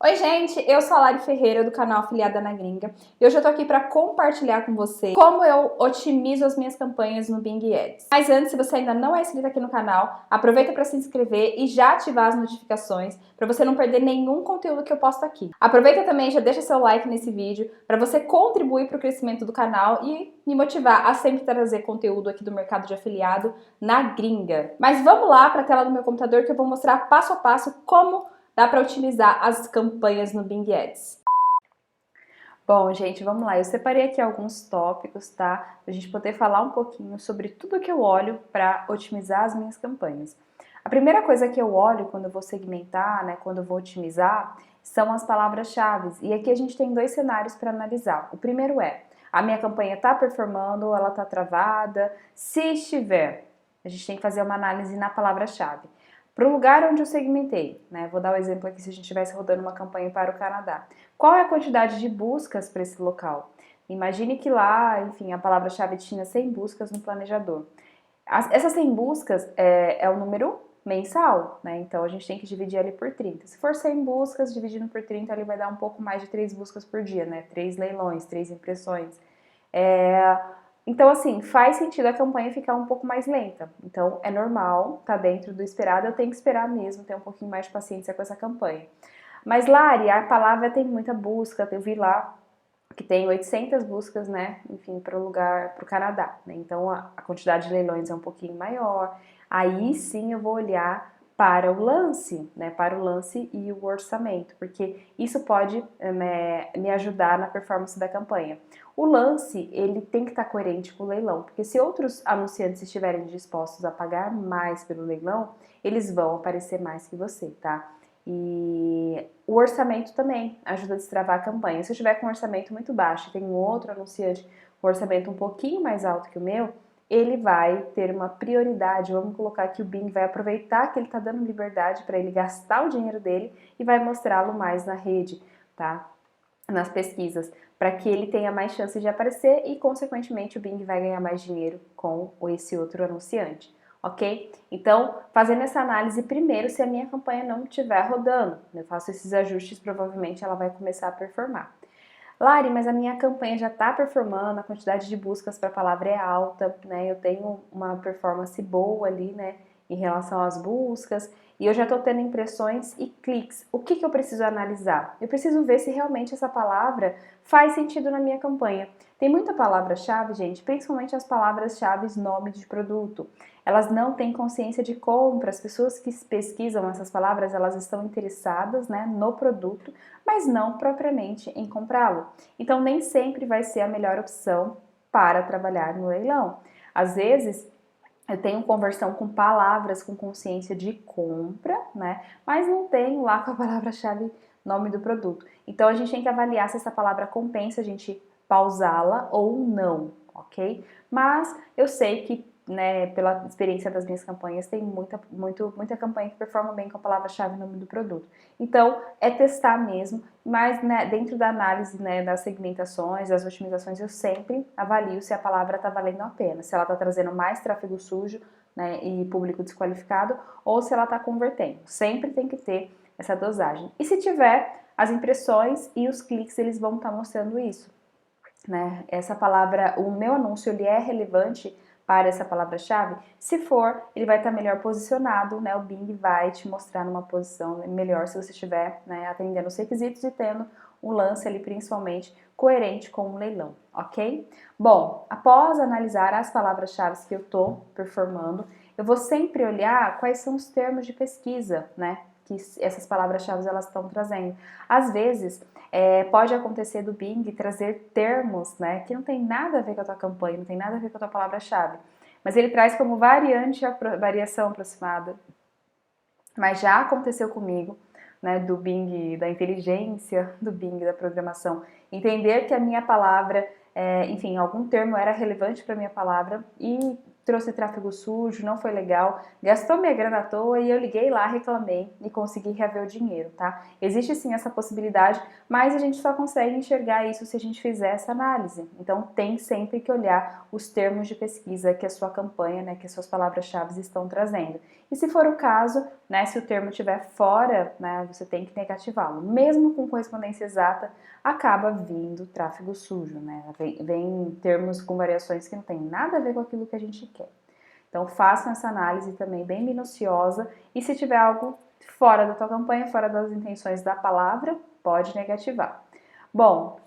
Oi gente, eu sou a Lari Ferreira do canal Afiliada na Gringa e hoje eu tô aqui para compartilhar com você como eu otimizo as minhas campanhas no Bing Ads. Mas antes, se você ainda não é inscrito aqui no canal, aproveita para se inscrever e já ativar as notificações para você não perder nenhum conteúdo que eu posto aqui. Aproveita também e já deixa seu like nesse vídeo para você contribuir para o crescimento do canal e me motivar a sempre trazer conteúdo aqui do mercado de afiliado na Gringa. Mas vamos lá para a tela do meu computador que eu vou mostrar passo a passo como dá para otimizar as campanhas no Bing Ads. Bom, gente, vamos lá. Eu separei aqui alguns tópicos, tá? Pra gente poder falar um pouquinho sobre tudo que eu olho para otimizar as minhas campanhas. A primeira coisa que eu olho quando eu vou segmentar, né, quando eu vou otimizar, são as palavras-chave. E aqui a gente tem dois cenários para analisar. O primeiro é, a minha campanha está performando ou ela está travada? Se estiver, a gente tem que fazer uma análise na palavra-chave. Para o lugar onde eu segmentei, né? Vou dar um exemplo aqui se a gente estivesse rodando uma campanha para o Canadá. Qual é a quantidade de buscas para esse local? Imagine que lá, enfim, a palavra-chave tinha 100 buscas no planejador. Essas 100 buscas é o número mensal, né? Então a gente tem que dividir ali por 30. Se for 100 buscas, dividindo por 30, ele vai dar um pouco mais de 3 buscas por dia, né? 3 leilões, 3 impressões. Então, assim, faz sentido a campanha ficar um pouco mais lenta. Então, é normal, tá dentro do esperado, eu tenho que esperar mesmo, ter um pouquinho mais de paciência com essa campanha. Mas, Lari, a palavra tem muita busca, eu vi lá que tem 800 buscas, né, enfim, para o lugar, para o Canadá, né? Então, a quantidade de leilões é um pouquinho maior. Aí, sim, eu vou olhar para o lance, né, para o lance e o orçamento, porque isso pode me ajudar na performance da campanha. O lance, ele tem que estar coerente com o leilão, porque se outros anunciantes estiverem dispostos a pagar mais pelo leilão, eles vão aparecer mais que você, tá? E o orçamento também ajuda a destravar a campanha. Se eu tiver com um orçamento muito baixo e tem um outro anunciante com um orçamento um pouquinho mais alto que o meu, ele vai ter uma prioridade. Vamos colocar que o Bing vai aproveitar que ele está dando liberdade para ele gastar o dinheiro dele e vai mostrá-lo mais na rede, tá? Nas pesquisas, para que ele tenha mais chance de aparecer e, consequentemente, o Bing vai ganhar mais dinheiro com esse outro anunciante, ok? Então, fazendo essa análise primeiro, se a minha campanha não estiver rodando, eu faço esses ajustes, provavelmente ela vai começar a performar. Lari, mas a minha campanha já está performando, a quantidade de buscas para a palavra é alta, né? Eu tenho uma performance boa ali, né? Em relação às buscas, e eu já estou tendo impressões e cliques. O que eu preciso analisar? Eu preciso ver se realmente essa palavra faz sentido na minha campanha. Tem muita palavra-chave, gente, principalmente as palavras-chave nome de produto. Elas não têm consciência de compra. As pessoas que pesquisam essas palavras, elas estão interessadas, né, no produto, mas não propriamente em comprá-lo. Então, nem sempre vai ser a melhor opção para trabalhar no leilão. Às vezes, eu tenho conversão com palavras com consciência de compra, né? Mas não tenho lá com a palavra-chave nome do produto. Então a gente tem que avaliar se essa palavra compensa a gente pausá-la ou não, ok? Mas eu sei que, né, pela experiência das minhas campanhas, tem muita campanha que performa bem com a palavra-chave nome do produto. Então é testar mesmo, mas, né, dentro da análise, né, das segmentações, das otimizações, eu sempre avalio se a palavra está valendo a pena, se ela está trazendo mais tráfego sujo, né, e público desqualificado, ou se ela está convertendo. Sempre tem que ter essa dosagem. E se tiver, as impressões e os cliques, eles vão estar mostrando isso, né? Essa palavra, o meu anúncio, ele é relevante para essa palavra-chave? Se for, ele vai estar melhor posicionado, né? O Bing vai te mostrar numa posição melhor se você estiver, né, atendendo os requisitos e tendo um lance ali principalmente coerente com o leilão, ok? Bom, após analisar as palavras-chave que eu estou performando, eu vou sempre olhar quais são os termos de pesquisa, né, que essas palavras-chave elas estão trazendo. Às vezes, pode acontecer do Bing trazer termos, né, que não tem nada a ver com a tua campanha, não tem nada a ver com a tua palavra-chave, mas ele traz como variação aproximada. Mas já aconteceu comigo, né, do Bing, da inteligência do Bing, da programação, entender que a minha palavra, enfim, algum termo era relevante para a minha palavra e trouxe tráfego sujo, não foi legal, gastou minha grana à toa e eu liguei lá, reclamei e consegui reaver o dinheiro, tá? Existe sim essa possibilidade, mas a gente só consegue enxergar isso se a gente fizer essa análise. Então tem sempre que olhar os termos de pesquisa que a sua campanha, né, que as suas palavras-chave estão trazendo. E se for o caso, né, se o termo estiver fora, né, você tem que negativá-lo. Mesmo com correspondência exata, acaba vindo tráfego sujo, né? Vem termos com variações que não tem nada a ver com aquilo que a gente quer. Então façam essa análise também bem minuciosa e se tiver algo fora da tua campanha, fora das intenções da palavra, pode negativar. Bom,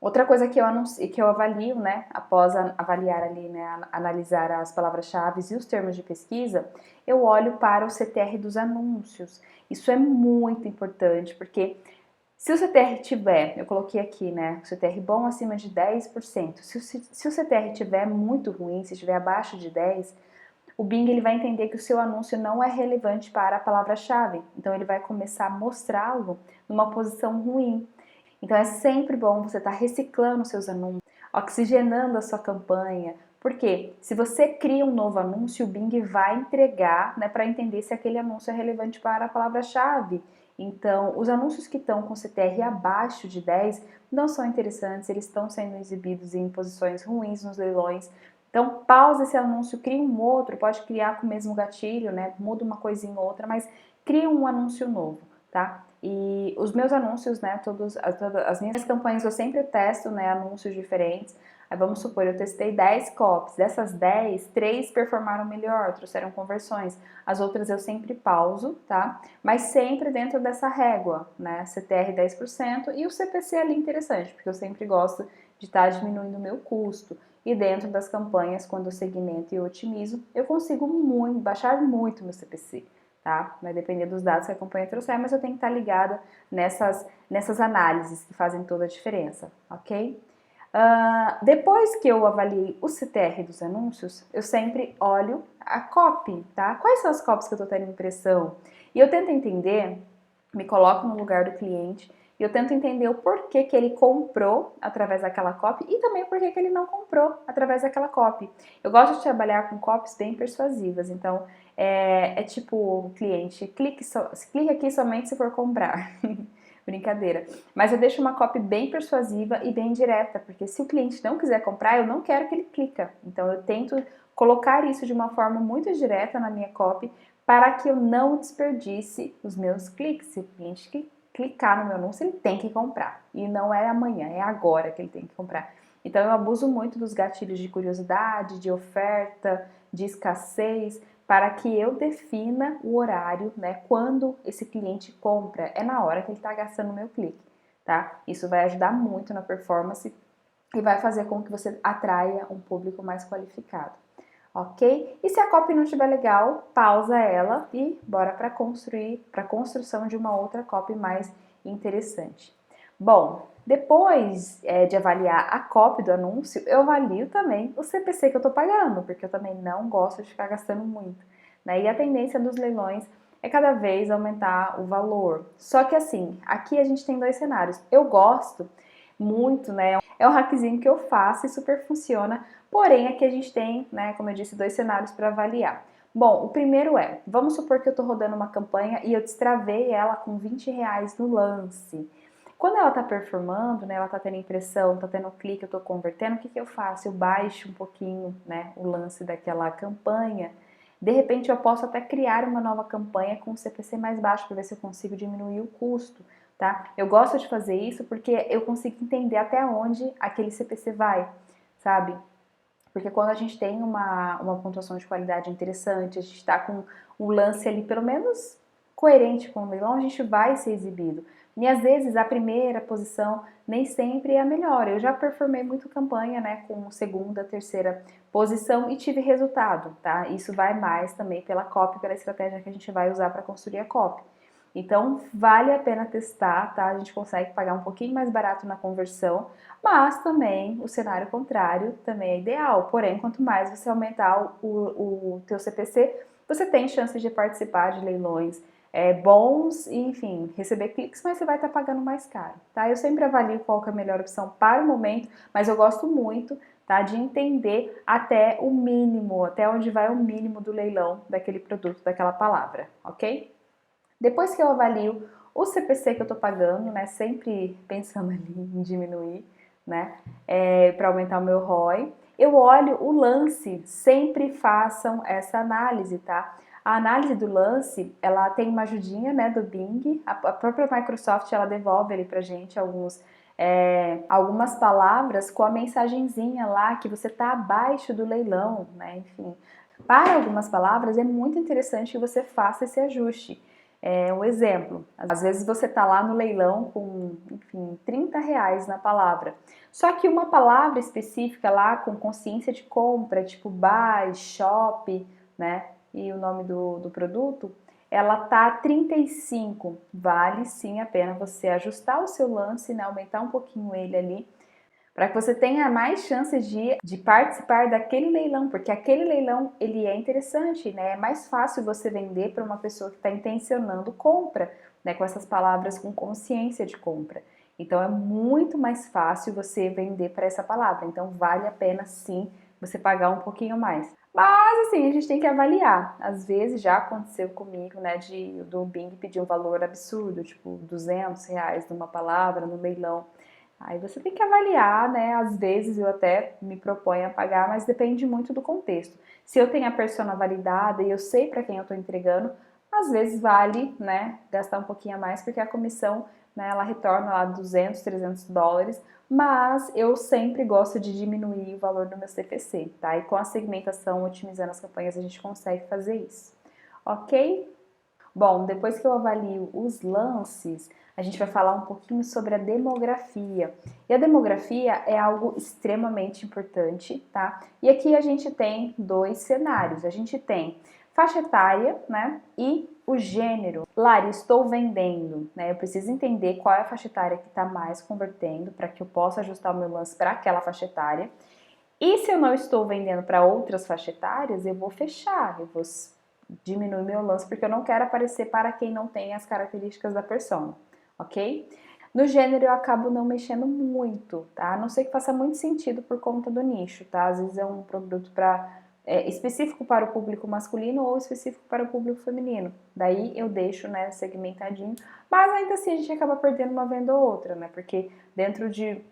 outra coisa que eu avalio, né, após avaliar ali, né, analisar as palavras-chave e os termos de pesquisa, eu olho para o CTR dos anúncios. Isso é muito importante, porque se o CTR tiver, eu coloquei aqui, né, o CTR bom acima de 10%, se o CTR tiver muito ruim, se estiver abaixo de 10%, o Bing ele vai entender que o seu anúncio não é relevante para a palavra-chave, então ele vai começar a mostrá-lo numa posição ruim. Então é sempre bom você estar reciclando seus anúncios, oxigenando a sua campanha, porque se você cria um novo anúncio, o Bing vai entregar, né, para entender se aquele anúncio é relevante para a palavra-chave. Então, os anúncios que estão com CTR abaixo de 10 não são interessantes, eles estão sendo exibidos em posições ruins nos leilões. Então, pausa esse anúncio, cria um outro, pode criar com o mesmo gatilho, né? Muda uma coisinha ou outra, mas cria um anúncio novo, tá? E os meus anúncios, né, todas as minhas campanhas eu sempre testo, né, anúncios diferentes. Aí vamos supor, eu testei 10 copies, dessas 10, 3 performaram melhor, trouxeram conversões. As outras eu sempre pauso, tá? Mas sempre dentro dessa régua, né, CTR 10% e o CPC ali interessante, porque eu sempre gosto de estar diminuindo o meu custo. E dentro das campanhas, quando eu segmento e otimizo, eu consigo baixar muito meu CPC. Tá? Vai depender dos dados que a campanha trouxer, mas eu tenho que estar ligada nessas análises que fazem toda a diferença, ok? Depois que eu avaliei o CTR dos anúncios, eu sempre olho a copy, tá? Quais são as copies que eu estou tendo impressão? E eu tento entender, me coloco no lugar do cliente, e eu tento entender o porquê que ele comprou através daquela copy e também o porquê que ele não comprou através daquela copy. Eu gosto de trabalhar com copies bem persuasivas, então tipo o cliente, clique aqui somente se for comprar. Brincadeira. Mas eu deixo uma copy bem persuasiva e bem direta, porque se o cliente não quiser comprar, eu não quero que ele clique. Então eu tento colocar isso de uma forma muito direta na minha copy para que eu não desperdice os meus cliques. Se o cliente clicar no meu anúncio, ele tem que comprar. E não é amanhã, é agora que ele tem que comprar. Então eu abuso muito dos gatilhos de curiosidade, de oferta, de escassez, para que eu defina o horário, né, quando esse cliente compra, é na hora que ele está gastando o meu clique, tá? Isso vai ajudar muito na performance e vai fazer com que você atraia um público mais qualificado, ok? E se a copy não estiver legal, pausa ela e bora para a construção de uma outra copy mais interessante. Bom, depois de avaliar a copy do anúncio, eu avalio também o CPC que eu estou pagando, porque eu também não gosto de ficar gastando muito, né? E a tendência dos leilões é cada vez aumentar o valor. Só que assim, aqui a gente tem dois cenários. Eu gosto muito, né? É um hackzinho que eu faço e super funciona, porém aqui a gente tem, né, como eu disse, dois cenários para avaliar. Bom, o primeiro vamos supor que eu estou rodando uma campanha e eu destravei ela com R$20 no lance. Quando ela está performando, né, ela está tendo impressão, está tendo clique, eu estou convertendo, o que eu faço? Eu baixo um pouquinho, né, o lance daquela campanha. De repente eu posso até criar uma nova campanha com um CPC mais baixo para ver se eu consigo diminuir o custo, tá? Eu gosto de fazer isso porque eu consigo entender até onde aquele CPC vai, sabe? Porque quando a gente tem uma pontuação de qualidade interessante, a gente está com um lance ali pelo menos coerente com o leilão, a gente vai ser exibido. E às vezes a primeira posição nem sempre é a melhor. Eu já performei muito campanha, né, com segunda, terceira posição e tive resultado, tá? Isso vai mais também pela copy, pela estratégia que a gente vai usar para construir a copy. Então, vale a pena testar, tá? A gente consegue pagar um pouquinho mais barato na conversão, mas também o cenário contrário também é ideal. Porém, quanto mais você aumentar o teu CPC, você tem chances de participar de leilões bons e, enfim, receber cliques, mas você vai estar pagando mais caro, tá? Eu sempre avalio qual que é a melhor opção para o momento, mas eu gosto muito, tá, de entender até o mínimo, até onde vai o mínimo do leilão daquele produto, daquela palavra, ok? Depois que eu avalio o CPC que eu estou pagando, né, sempre pensando ali em diminuir, né, para aumentar o meu ROI, eu olho o lance, sempre façam essa análise, tá? A análise do lance, ela tem uma ajudinha, né, do Bing, a própria Microsoft, ela devolve ali pra gente algumas palavras com a mensagenzinha lá que você tá abaixo do leilão, né, enfim. Para algumas palavras é muito interessante que você faça esse ajuste. Um exemplo, às vezes você tá lá no leilão com, enfim, R$ 30 na palavra. Só que uma palavra específica lá com consciência de compra, tipo buy, shop, né? E o nome do produto, ela tá 35. Vale sim a pena você ajustar o seu lance, né? Aumentar um pouquinho ele ali, para que você tenha mais chances de participar daquele leilão, porque aquele leilão ele é interessante, né? É mais fácil você vender para uma pessoa que está intencionando compra, né? Com essas palavras com consciência de compra. Então é muito mais fácil você vender para essa palavra. Então vale a pena sim você pagar um pouquinho mais. Mas assim, a gente tem que avaliar. Às vezes já aconteceu comigo, né, do Bing pedir um valor absurdo, tipo R$ 200 numa palavra, no leilão. Aí você tem que avaliar, né? Às vezes eu até me proponho a pagar, mas depende muito do contexto. Se eu tenho a persona validada e eu sei para quem eu estou entregando, às vezes vale, né, gastar um pouquinho a mais, porque a comissão, né, ela retorna lá US$ 200, US$ 300, mas eu sempre gosto de diminuir o valor do meu CPC, tá? E com a segmentação, otimizando as campanhas, a gente consegue fazer isso, ok? Bom, depois que eu avalio os lances, a gente vai falar um pouquinho sobre a demografia. E a demografia é algo extremamente importante, tá? E aqui a gente tem dois cenários. A gente tem faixa etária, né? E o gênero. Lari, estou vendendo, né? Eu preciso entender qual é a faixa etária que está mais convertendo para que eu possa ajustar o meu lance para aquela faixa etária. E se eu não estou vendendo para outras faixas etárias, eu vou fechar, eu vou diminuir meu lance, porque eu não quero aparecer para quem não tem as características da persona, ok? No gênero eu acabo não mexendo muito, tá? A não ser que faça muito sentido por conta do nicho, tá? Às vezes é um produto específico para o público masculino ou específico para o público feminino. Daí eu deixo, né, segmentadinho, mas ainda assim a gente acaba perdendo uma venda ou outra, né? Porque dentro de,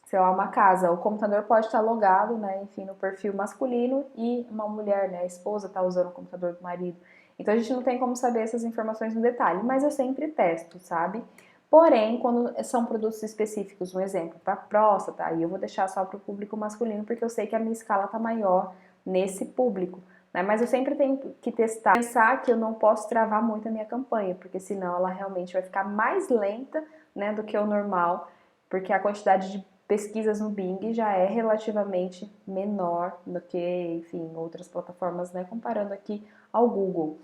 sei lá, uma casa, o computador pode estar logado, né, enfim, no perfil masculino e uma mulher, né, a esposa está usando o computador do marido. Então a gente não tem como saber essas informações no detalhe, mas eu sempre testo, sabe? Porém, quando são produtos específicos, um exemplo, para próstata, aí eu vou deixar só para o público masculino, porque eu sei que a minha escala está maior nesse público, né? Mas eu sempre tenho que testar, pensar que eu não posso travar muito a minha campanha, porque senão ela realmente vai ficar mais lenta, né, do que o normal, porque a quantidade de pesquisas no Bing já é relativamente menor do que, enfim, outras plataformas, né, comparando aqui ao Google.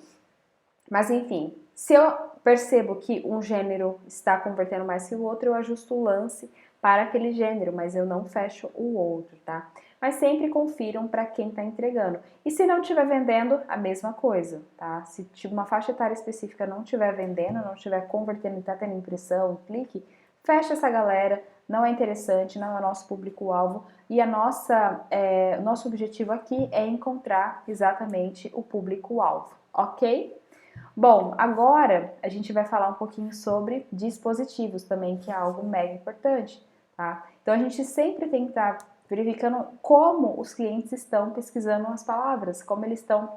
Mas enfim, se eu percebo que um gênero está convertendo mais que o outro, eu ajusto o lance para aquele gênero, mas eu não fecho o outro, tá? Mas sempre confiram para quem está entregando. E se não estiver vendendo, a mesma coisa, tá? Se uma faixa etária específica não estiver vendendo, não estiver convertendo e está tendo impressão, clique, fecha essa galera, não é interessante, não é o nosso público-alvo e o nosso objetivo aqui é encontrar exatamente o público-alvo, ok? Bom, agora a gente vai falar um pouquinho sobre dispositivos também, que é algo mega importante, tá? Então a gente sempre tem que estar verificando como os clientes estão pesquisando as palavras, como eles estão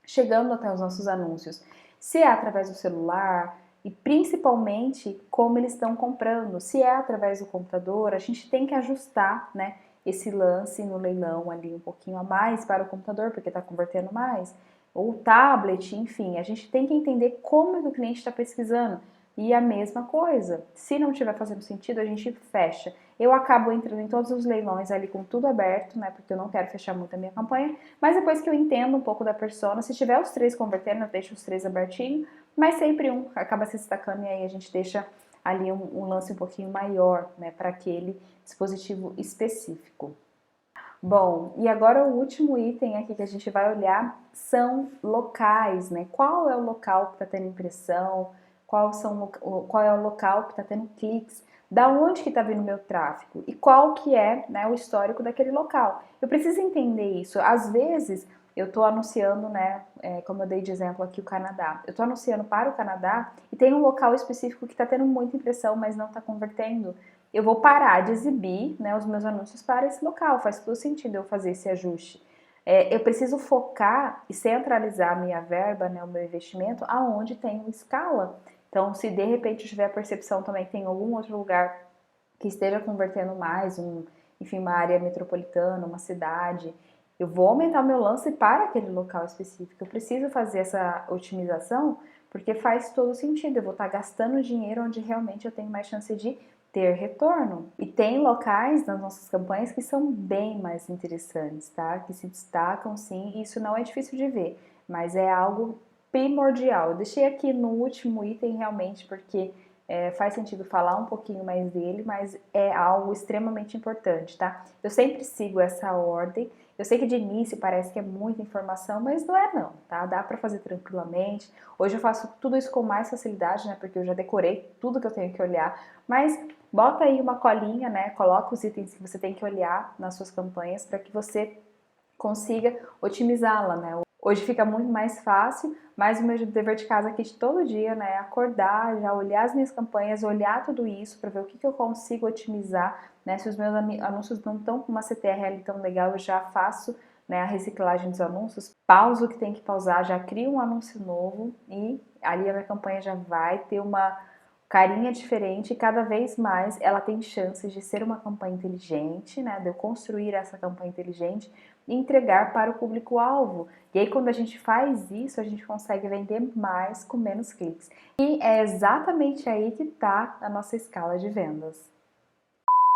chegando até os nossos anúncios, se é através do celular e principalmente como eles estão comprando, se é através do computador, a gente tem que ajustar, né, esse lance no leilão ali um pouquinho a mais para o computador, porque está convertendo mais, ou tablet, enfim, a gente tem que entender como que o cliente está pesquisando. E a mesma coisa, se não estiver fazendo sentido, a gente fecha. Eu acabo entrando em todos os leilões ali com tudo aberto, né? Porque eu não quero fechar muito a minha campanha. Mas depois que eu entendo um pouco da persona, se tiver os três convertendo, eu deixo os três abertinhos. Mas sempre um acaba se destacando e aí a gente deixa ali um lance um pouquinho maior, né? Para aquele dispositivo específico. Bom, e agora o último item aqui que a gente vai olhar são locais, né? Qual é o local que está tendo impressão? Qual é o local que está tendo cliques? Da onde que está vindo o meu tráfego? E qual que é, né, o histórico daquele local? Eu preciso entender isso. Às vezes eu estou anunciando, né, como eu dei de exemplo aqui, o Canadá. Eu estou anunciando para o Canadá e tem um local específico que está tendo muita impressão, mas não está convertendo. Eu vou parar de exibir, né, os meus anúncios para esse local. Faz todo sentido eu fazer esse ajuste. eu preciso focar e centralizar a minha verba, né, o meu investimento, aonde tem uma escala. Então, se de repente eu tiver a percepção também que tem algum outro lugar que esteja convertendo mais, enfim, uma área metropolitana, uma cidade, eu vou aumentar o meu lance para aquele local específico. Eu preciso fazer essa otimização porque faz todo sentido. Eu vou estar gastando dinheiro onde realmente eu tenho mais chance de ter retorno. E tem locais nas nossas campanhas que são bem mais interessantes, tá? Que se destacam sim, e isso não é difícil de ver, mas é algo primordial. Eu deixei aqui no último item realmente porque faz sentido falar um pouquinho mais dele, mas é algo extremamente importante, tá? Eu sempre sigo essa ordem. Eu sei que de início parece que é muita informação, mas não é não, tá? Dá pra fazer tranquilamente. Hoje eu faço tudo isso com mais facilidade, né? Porque eu já decorei tudo que eu tenho que olhar. Mas bota aí uma colinha, né? Coloca os itens que você tem que olhar nas suas campanhas para que você consiga otimizá-la, né? Hoje fica muito mais fácil, mas o meu dever de casa aqui de todo dia, né, é acordar, já olhar as minhas campanhas, olhar tudo isso para ver o que eu consigo otimizar, né? Se os meus anúncios não estão com uma CTRL tão legal, eu já faço, né, a reciclagem dos anúncios, pauso o que tem que pausar, já crio um anúncio novo e ali a minha campanha já vai ter uma carinha diferente e cada vez mais ela tem chances de ser uma campanha inteligente, né? De eu construir essa campanha inteligente e entregar para o público-alvo. E aí, quando a gente faz isso, a gente consegue vender mais com menos cliques. E é exatamente aí que está a nossa escala de vendas.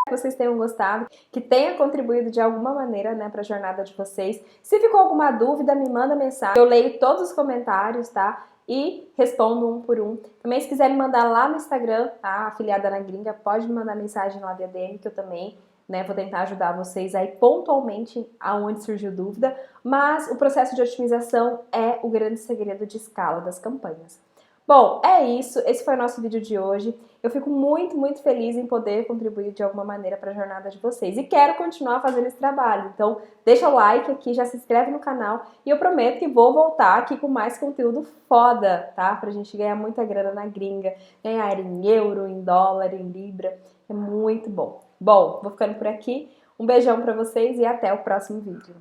Que vocês tenham gostado, que tenha contribuído de alguma maneira, né, para a jornada de vocês. Se ficou alguma dúvida, me manda mensagem. Eu leio todos os comentários, tá? E respondo um por um. Também, se quiser me mandar lá no Instagram, tá? Afiliada na Gringa, pode me mandar mensagem lá via DM, que eu também, né, vou tentar ajudar vocês aí pontualmente aonde surgiu dúvida. Mas o processo de otimização é o grande segredo de escala das campanhas. Bom, é isso. Esse foi o nosso vídeo de hoje. Eu fico muito, muito feliz em poder contribuir de alguma maneira para a jornada de vocês. E quero continuar fazendo esse trabalho. Então, deixa o like aqui, já se inscreve no canal. E eu prometo que vou voltar aqui com mais conteúdo foda, tá? Pra gente ganhar muita grana na gringa. Ganhar em euro, em dólar, em libra. É muito bom. Bom, vou ficando por aqui. Um beijão pra vocês e até o próximo vídeo.